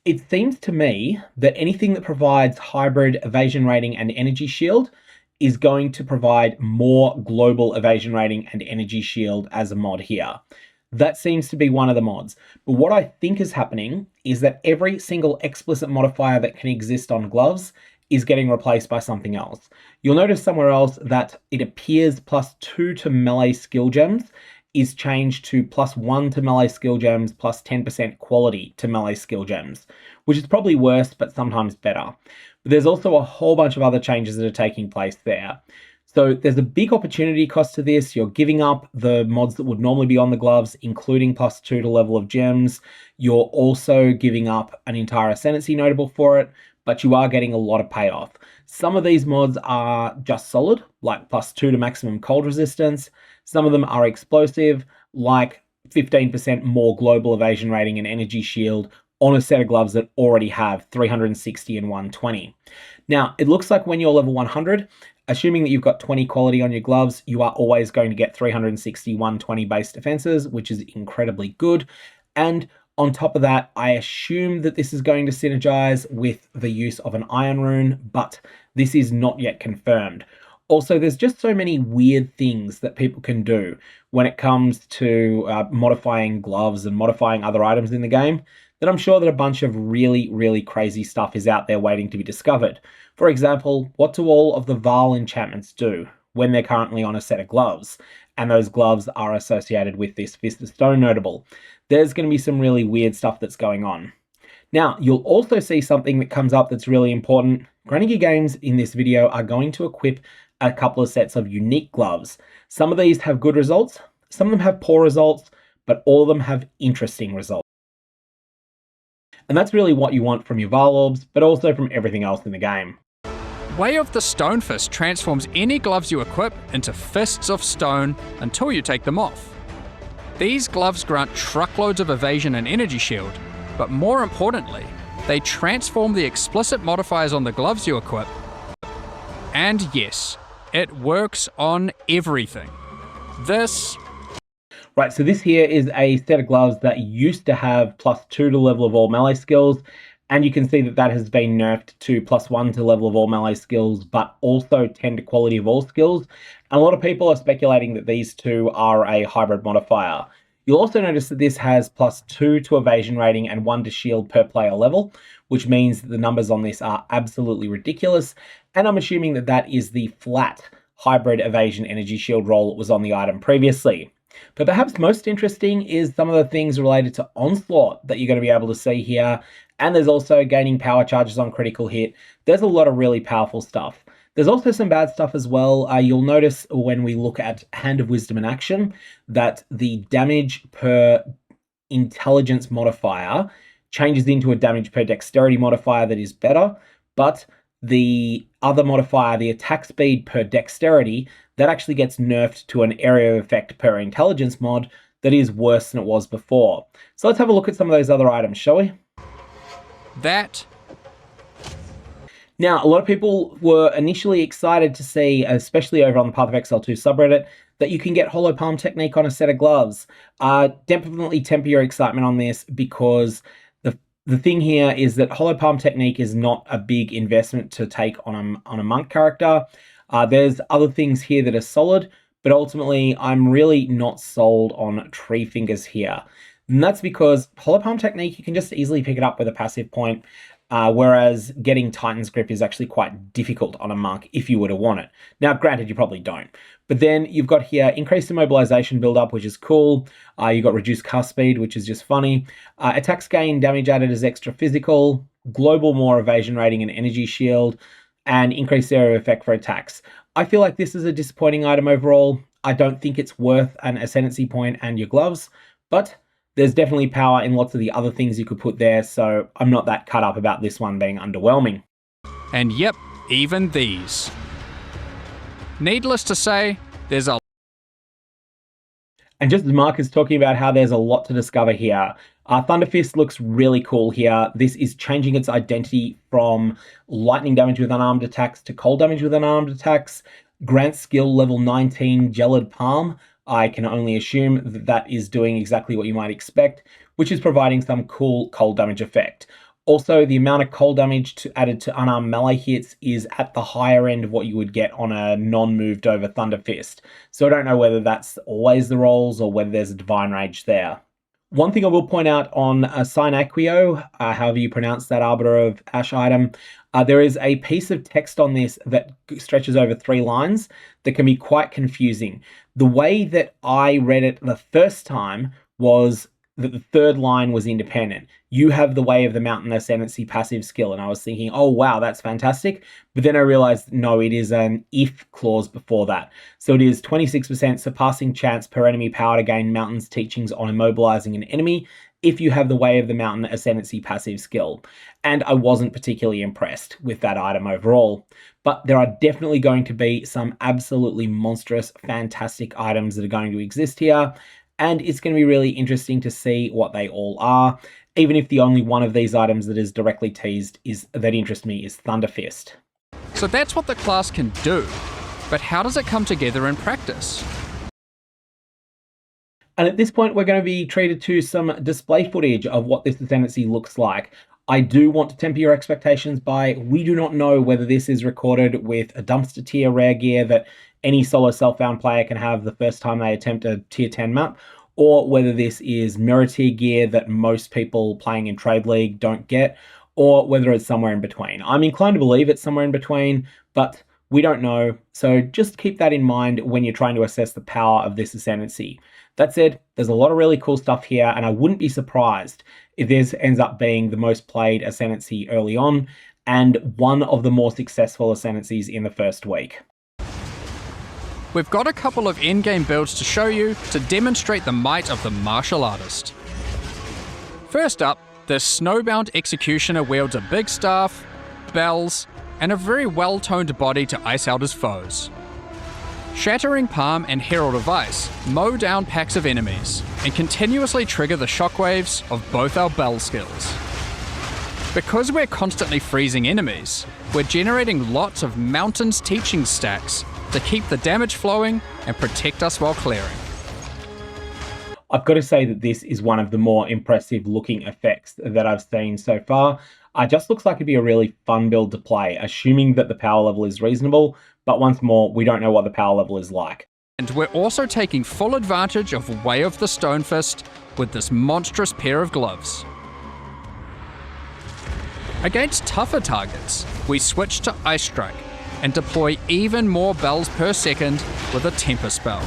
It seems to me that anything that provides hybrid evasion rating and energy shield is going to provide more global evasion rating and energy shield as a mod here. That seems to be one of the mods. But what I think is happening is that every single explicit modifier that can exist on gloves is getting replaced by something else. You'll notice somewhere else that it appears +2 to melee skill gems is changed to +1 to melee skill gems plus 10% quality to melee skill gems, which is probably worse, but sometimes better. But there's also a whole bunch of other changes that are taking place there. So there's a big opportunity cost to this. You're giving up the mods that would normally be on the gloves, including +2 to level of gems. You're also giving up an entire Ascendancy notable for it, but you are getting a lot of payoff. Some of these mods are just solid, like +2 to maximum cold resistance. Some of them are explosive, like 15% more global evasion rating and energy shield on a set of gloves that already have 360 and 120. Now, it looks like when you're level 100, assuming that you've got 20 quality on your gloves, you are always going to get 360, 120 base defenses, which is incredibly good. And on top of that, I assume that this is going to synergize with the use of an iron rune, but this is not yet confirmed. Also, there's just so many weird things that people can do when it comes to modifying gloves and modifying other items in the game that I'm sure that a bunch of really, really crazy stuff is out there waiting to be discovered. For example, what do all of the Vaal enchantments do when they're currently on a set of gloves, and those gloves are associated with this Fist of Stone notable? There's going to be some really weird stuff that's going on. Now, you'll also see something that comes up that's really important. Granny Gear Games in this video are going to equip a couple of sets of unique gloves. Some of these have good results, some of them have poor results, but all of them have interesting results. And that's really what you want from your Vaal Orbs, but also from everything else in the game. Way of the Stone Fist transforms any gloves you equip into fists of stone until you take them off. These gloves grant truckloads of evasion and energy shield, but more importantly, they transform the explicit modifiers on the gloves you equip. And yes, it works on everything. Right, so this here is a set of gloves that used to have +2 to level of all melee skills, and you can see that that has been nerfed to +1 to level of all melee skills, but also 10 to quality of all skills. And a lot of people are speculating that these two are a hybrid modifier. You'll also notice that this has +2 to evasion rating and 1 to shield per player level, which means that the numbers on this are absolutely ridiculous. And I'm assuming that that is the flat hybrid evasion energy shield roll that was on the item previously. But perhaps most interesting is some of the things related to Onslaught that you're going to be able to see here. And there's also gaining power charges on critical hit. There's a lot of really powerful stuff. There's also some bad stuff as well. You'll notice when we look at Hand of Wisdom in action that the damage per intelligence modifier changes into a damage per dexterity modifier that is better, but the other modifier, the attack speed per dexterity, that actually gets nerfed to an area of effect per intelligence mod that is worse than it was before. So let's have a look at some of those other items, shall we? Now, a lot of people were initially excited to see, especially over on the Path of Exile 2 subreddit, that you can get Hollow Palm Technique on a set of gloves. Definitely temper your excitement on this, because the thing here is that Hollow Palm Technique is not a big investment to take on a monk character. There's other things here that are solid, but ultimately I'm really not sold on Tree Fingers here. And that's because Hollow Palm Technique, you can just easily pick it up with a passive point, whereas getting Titan's Grip is actually quite difficult on a monk if you were to want it. Now, granted, you probably don't. But then you've got here increased immobilization build-up, which is cool. You've got reduced cast speed, which is just funny. Attacks gain damage added as extra physical, global more evasion rating and energy shield, and increased area of effect for attacks. I feel like this is a disappointing item overall. I don't think it's worth an Ascendancy point and your gloves, but there's definitely power in lots of the other things you could put there, so I'm not that cut up about this one being underwhelming. And yep, even these. Needless to say, there's a... And just as Mark is talking about how there's a lot to discover here, Thunderfist looks really cool here. This is changing its identity from lightning damage with unarmed attacks to cold damage with unarmed attacks. Grants skill level 19 Gelid Palm. I can only assume that that is doing exactly what you might expect, which is providing some cool cold damage effect. Also, the amount of cold damage added to unarmed melee hits is at the higher end of what you would get on a non-moved over Thunderfist. So I don't know whether that's always the rolls or whether there's a Divine Rage there. One thing I will point out on Sign Acquio, however you pronounce that Arbiter of Ash item, there is a piece of text on this that stretches over 3 lines that can be quite confusing. The way that I read it the first time was that the third line was independent. You have the Way of the Mountain Ascendancy passive skill. And I was thinking, oh, wow, that's fantastic. But then I realized, no, it is an if clause before that. So it is 26% surpassing chance per enemy power to gain Mountain's teachings on immobilizing an enemy if you have the Way of the Mountain Ascendancy passive skill. And I wasn't particularly impressed with that item overall. But there are definitely going to be some absolutely monstrous, fantastic items that are going to exist here. And it's going to be really interesting to see what they all are, even if the only one of these items that is directly teased that interests me is Thunderfist. So that's what the class can do, but how does it come together in practice? And at this point, we're going to be treated to some display footage of what this Ascendancy looks like. I do want to temper your expectations by, we do not know whether this is recorded with a dumpster tier rare gear that any solo self-found player can have the first time they attempt a tier 10 map, or whether this is mirror tier gear that most people playing in Trade League don't get, or whether it's somewhere in between. I'm inclined to believe it's somewhere in between, but we don't know, so just keep that in mind when you're trying to assess the power of this Ascendancy. That said, there's a lot of really cool stuff here, and I wouldn't be surprised if this ends up being the most played Ascendancy early on, and one of the more successful Ascendancies in the first week. we've got a couple of endgame builds to show you to demonstrate the might of the martial artist. First up, this snowbound executioner wields a big staff, bells, and a very well-toned body to ice out his foes. Shattering Palm and Herald of Ice mow down packs of enemies and continuously trigger the shockwaves of both our bell skills. Because we're constantly freezing enemies, we're generating lots of Mountains teaching stacks to keep the damage flowing and protect us while clearing. I've got to say that this is one of the more impressive looking effects that I've seen so far. It just looks like it'd be a really fun build to play, assuming that the power level is reasonable, but once more, we don't know what the power level is like. And we're also taking full advantage of Way of the Stonefist with this monstrous pair of gloves. Against tougher targets, we switch to Ice Strike and deploy even more bells per second with a Temper spell.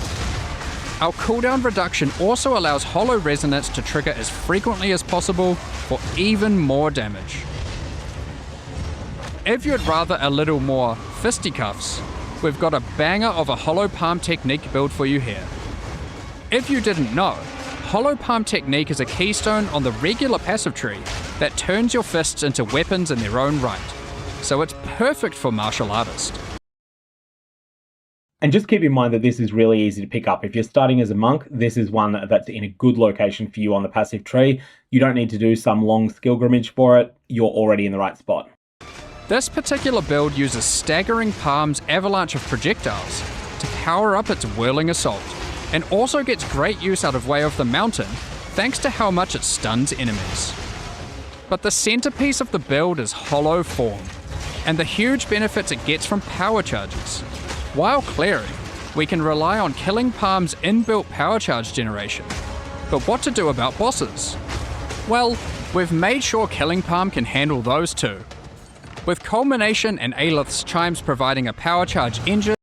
Our cooldown reduction also allows Hollow Resonance to trigger as frequently as possible for even more damage. If you'd rather a little more fisticuffs, we've got a banger of a Hollow Palm technique build for you here. If you didn't know, Hollow Palm technique is a keystone on the regular passive tree that turns your fists into weapons in their own right, so it's perfect for martial artists. And just keep in mind that this is really easy to pick up. If you're starting as a monk, this is one that's in a good location for you on the passive tree. You don't need to do some long skill grimmage for it. You're already in the right spot. This particular build uses Staggering Palm's avalanche of projectiles to power up its whirling assault, and also gets great use out of Way of the Mountain thanks to how much it stuns enemies. But the centerpiece of the build is Hollow Form, and the huge benefits it gets from power charges. While clearing, we can rely on Killing Palm's inbuilt power charge generation. But what to do about bosses? Well, we've made sure Killing Palm can handle those too. With Culmination and Aelith's Chimes providing a power charge engine.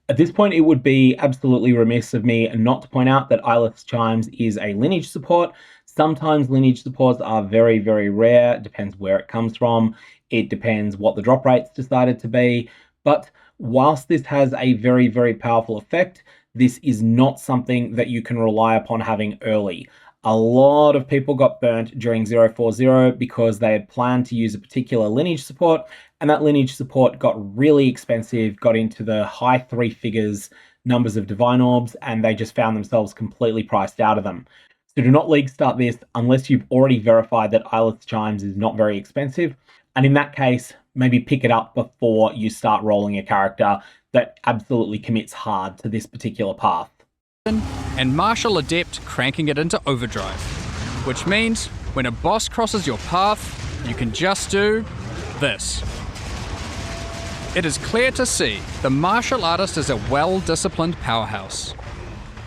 At this point, it would be absolutely remiss of me not to point out that Aelith's Chimes is a lineage support. Sometimes lineage supports are very, very rare. It depends where it comes from. It depends what the drop rates decided to be. But whilst this has a very, very powerful effect, this is not something that you can rely upon having early. A lot of people got burnt during 040 because they had planned to use a particular lineage support, and that lineage support got really expensive, got into the high 3 figures numbers of divine orbs, and they just found themselves completely priced out of them. So do not league start this unless you've already verified that Aelith's Chimes is not very expensive, and in that case, maybe pick it up before you start rolling a character that absolutely commits hard to this particular path. And Martial Adept cranking it into overdrive, which means when a boss crosses your path, you can just do this. It is clear to see the martial artist is a well-disciplined powerhouse.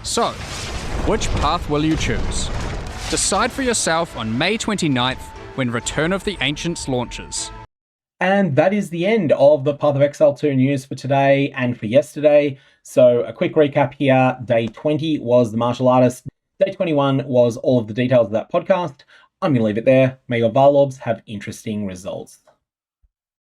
So, which path will you choose? Decide for yourself on May 29th when Return of the Ancients launches. And that is the end of the Path of Exile 2 news for today and for yesterday. So a quick recap here. Day 20 was the martial artist. Day 21 was all of the details of that podcast. I'm going to leave it there. May your Varlobs have interesting results.